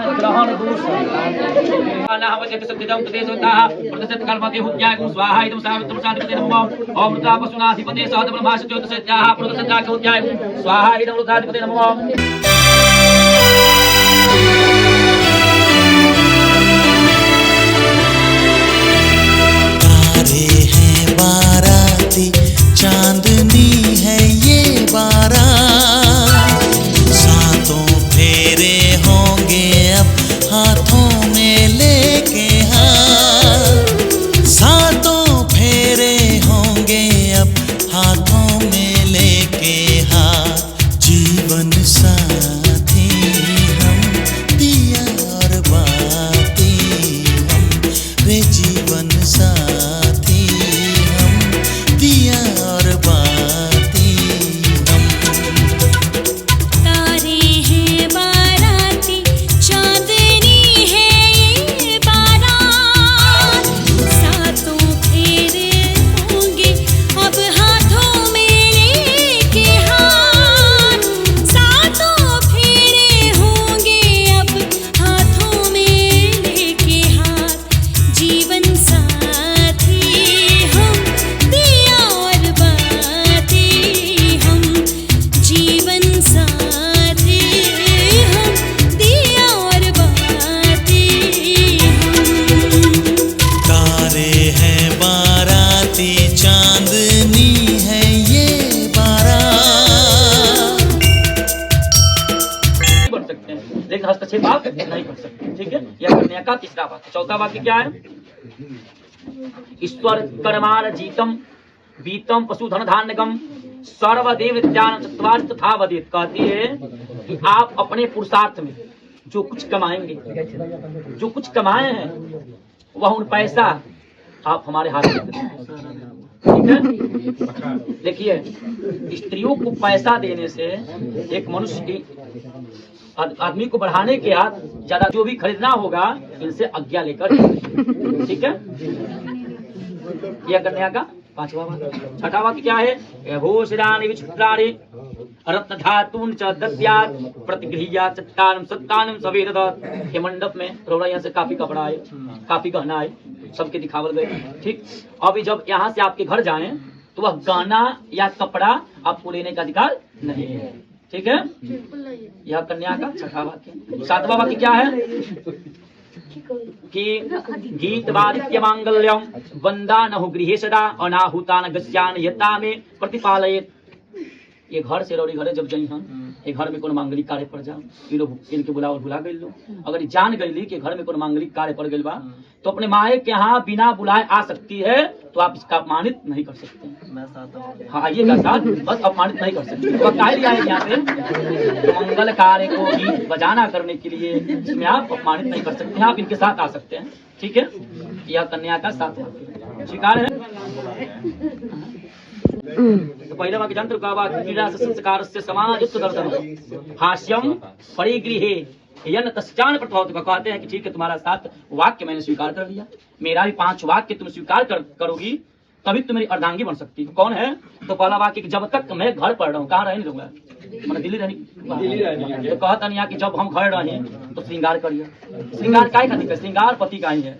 ग्रहण दोष अनाहवचेत सत्यदं तदेशोताः प्रदशत कर्मते हुत्यागं स्वाहा इदं सावित्रं शान्तिपते नमः अमृता पशुनाधिपते सहदब्रह्माश ज्योतिषत्याः प्रदशताक हुत्यागं स्वाहा इदं रुद्राधिपते नमः। चांदनी है ये बारात, सातों फेरे होंगे अब हाथों में लेके हाथ, सातों फेरे होंगे अब हाथों में लेके हाथ। जीवन साथी हम दिया और बाती हम रे, जीवन साथी हम दिया और बाती हम। तारे हैं बाराती, चांदनी है ये बारात, सातों फेरे होंगे अब हाथों में लेके हाथ, सातों फेरे होंगे अब हाथों में लेके हाथ। जीवन साथी हम दिया और बाती हम, जीवन साथी हम दिया और बाती हम। तारे हैं बाराती, चांदनी है ये बारात। बन सकते हैं लेकिन हस्तक्षेप आप नहीं कर सकते, ठीक है। यह कन्या का तीसरा वाक्य। चौथा वाक्य क्या है? ईश्वर कर्मार जीतम बीतम पशुधन धान्यगम सर्वदेव ज्ञान चत्वारि तथा वदेत। कहती है कि आप अपने पुरुषार्थ में जो कुछ कमाएंगे, जो कुछ कमाए हैं वह उन पैसा आप हमारे हाथ में दें, ठीक है। देखिए, स्त्रियों को पैसा देने से एक मनुष्य की आदमी को बढ़ाने के हाथ ज्यादा जो भी खरीदना होगा इनसे आज्ञा लेकर, ठीक है। यह कन्या का पांचवा वाक्य। छठा वाक्य क्या है? भूषणानि विचित्राणि रत्न धातून च दद्यात् प्रतिगृह्या चत्तारं सत्तानं सवेदत। ये मंडप में थोड़ा यहाँ से काफी कपड़ा है, काफी गहना है, सबके दिखावल गए, ठीक। अभी जब यहाँ से आपके घर जाएं तो वह गहना या कपड़ा आपको लेने का अधिकार नहीं है, ठीक है। यह कन्या का छठा वाक्य। सातवां वाक्य क्या है? कि गीत वादित्य मांगल्यम वंदा नहु गृहे सदा अनाहुता न गस्यान यता में प्रतिपालयेत। ये घर से रौड़ी घरे जब जई हम ये घर में कोनो मांगलिक कार्य पड़ जाओ, इनके बुलाओ भुला गई लो। अगर जान गई कि घर में कोनो मांगलिक कार्य पड़ गई बा तो अपने माए के यहाँ बिना बुलाए आ सकती है, तो आप इसका अपमानित नहीं कर सकते। हाँ, आइएगा साथ, बस अपमानित नहीं कर सकते। तो क्या लिया है यहाँ पे? तो मंगल कार्य को गीत बजाना करने के लिए इसमें आप अपमानित नहीं कर सकते हैं, आप इनके साथ आ सकते हैं, ठीक है। यह कन्या का साथ स्वीकार है। तो पहले वाक्य जानते हो क्रीड़ा संस्कार से समाज दर्शन हास्यम परिगृहे यन तस्यान प्रथौत। कहते हैं कि ठीक है, तुम्हारा 7 वाक्य मैंने स्वीकार कर लिया, मेरा भी 5 वाक्य तुम स्वीकार करोगी तभी तुम मेरी अर्धांगी बन सकती हो। कौन है? तो पहला वाक्य कि जब तक मैं घर पढ़ रहा हूँ, कहाँ रहने दूंगा, मैंने दिल्ली रहनी। तो कहता नहीं कि जब हम घर रहे तो श्रृंगार करिए। श्रृंगार काय का दिक्कत? श्रृंगार पति का ही है,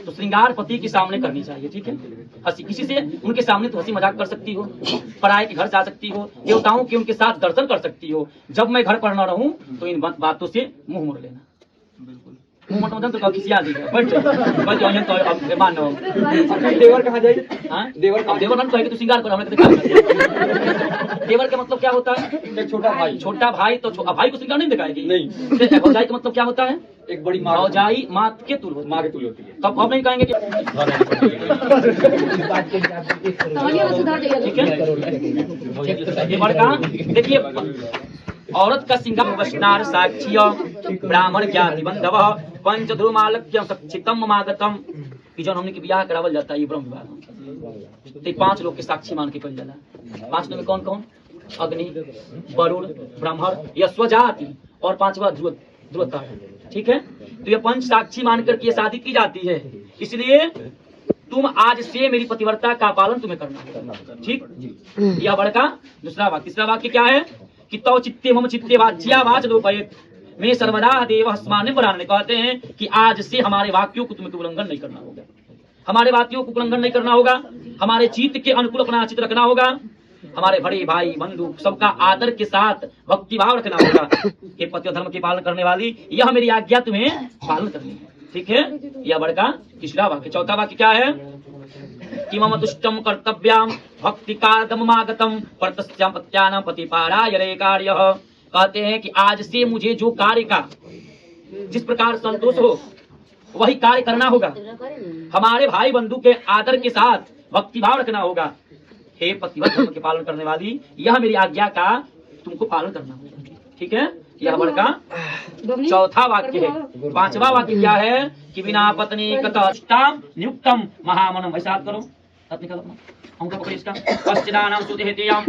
तो श्रृंगार पति के सामने करनी चाहिए, ठीक है। हंसी किसी से उनके सामने तो हंसी मजाक कर सकती हो, पराये के घर जा सकती हो, देवताओं के उनके साथ दर्शन कर सकती हो। जब मैं घर पर न रहूं तो इन बातों से मुंह मोड़ लेना। मुंह मोड़ तो किसी आ जाएगा तो अब मानो देवर कहाँ जाए? देवर न कहेगा तो श्रृंगार करो, देवर का मतलब क्या होता है? छोटा भाई। छोटा भाई तो भाई को श्रृंगार नहीं दिखाएगी, नहीं। भौजाई का मतलब क्या होता है? एक बड़ी माँ। भौजाई माँ के तुल होती है। तब अब नहीं कहेंगे कि ठीक है। ये बड़का देखिए, औरत का श्रृंगार वैष्णार साक्षी ब्राह्मण ज्ञाति बंधव पंच ध्रुमालक्यम सक्षितम मागतम। जो हमने की ब्याह करावल जाता है ये ब्रह्म विवाह, तो 5 लोग के साक्षी मान के कल जाला। 5 लोग में कौन कौन? अग्नि, वरुण, ब्रह्मण, यस्वजाति और 5वां ध्रुवता, ठीक है। तो ये 5 साक्षी मानकर के शादी की जाती है। इसलिए तुम आज से मेरी पतिव्रता का पालन तुम्हें करना है, ठीक। यह बड़का दूसरा वाक्य। तीसरा वाक्य क्या है? कि तौ चित्ते मम चित्ते वाच्या वाच लोपयेत। मैं सर्वदा देव अस्मान् वरान्, कहते हैं कि आज से हमारे वाक्यों को तुमको उल्लंघन नहीं करना होगा, हमारे वाक्यों को उल्लंघन नहीं करना होगा, हमारे चित्त के अनुकूल अपना चित्त रखना होगा, हमारे बड़े भाई बंधु सबका आदर के साथ भक्ति भाव रखना होगा। ये पति धर्म के पालन करने वाली, यह मेरी आज्ञा तुम्हें पालन करनी है, ठीक है। यह बड़का तीसरा वाक्य। चौथा वाक्य क्या है कि मम दुष्टम कर्तव्याम भक्ति कार्दमागतम परतस्याम पत्यानां पतिपारायणे कार्यः, कहते हैं कि आज से मुझे जो कार्य का जिस प्रकार संतोष हो वही कार्य करना होगा, हमारे भाई बंधु के आदर के साथ भक्ति भाव रखना होगा। हे पतिव्रत धर्म के पालन करने वाली, यह मेरी आज्ञा का तुमको पालन करना होगा, ठीक है। यह बड़का चौथा वाक्य है। पांचवा वाक्य क्या है कि बिना पत्नी कतष्टाम नियुक्तम महामनम, ऐसा याद करो, हाथ निकालो अपना, हमको पकड़िए इसका, पश्चिदानाम सुदेहतेयम।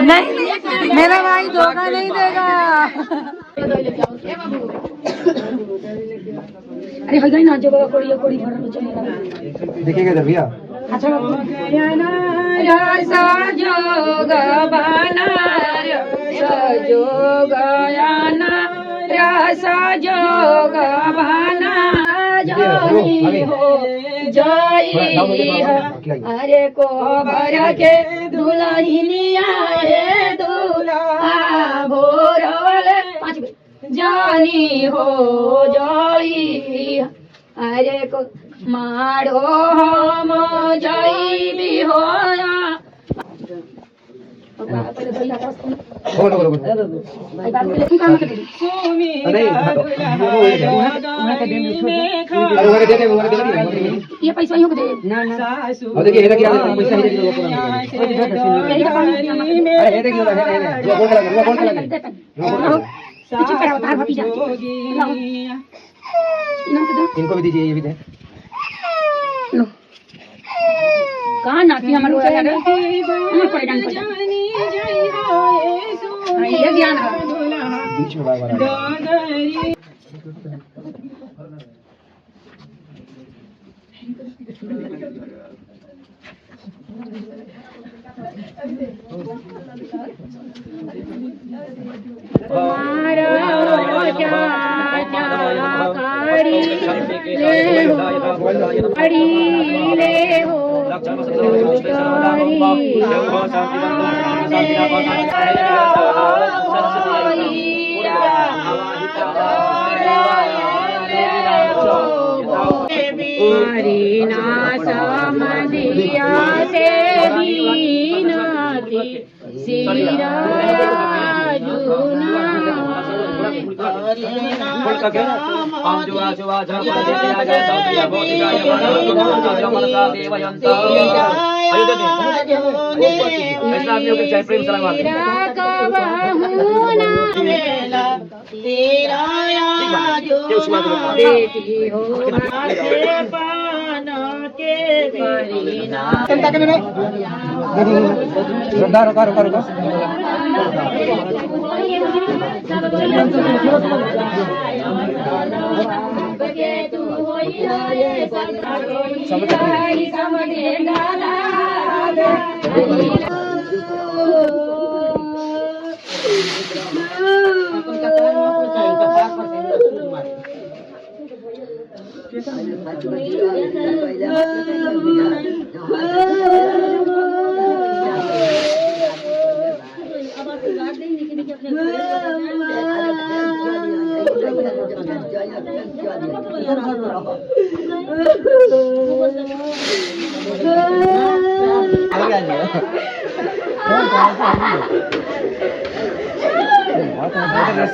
नहीं मेरा भाई धोखा नहीं देगा। अरे हो गई ना जो कोड़ी कोड़ी भरना चलेगा देखिएगा जब भैया अच्छा जोग बना जोग जोग बना जानी हो जाई अरे को भर के दुल्हनिया हे दूल्हा भोरवल जानी हो जाई अरे को मारो हम जाई भी हो ये पैसा यूं दे ना ना और देखिए ये क्या पैसा ही इनको भी दीजिए ये भी दे लो कहाँ नाती हमारे वो यार हमें परेशान कर ये ज्ञान बीच में बार ले हो समधिया से भी नाती सिरा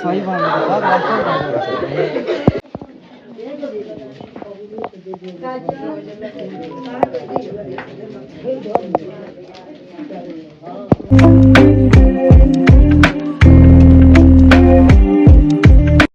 सही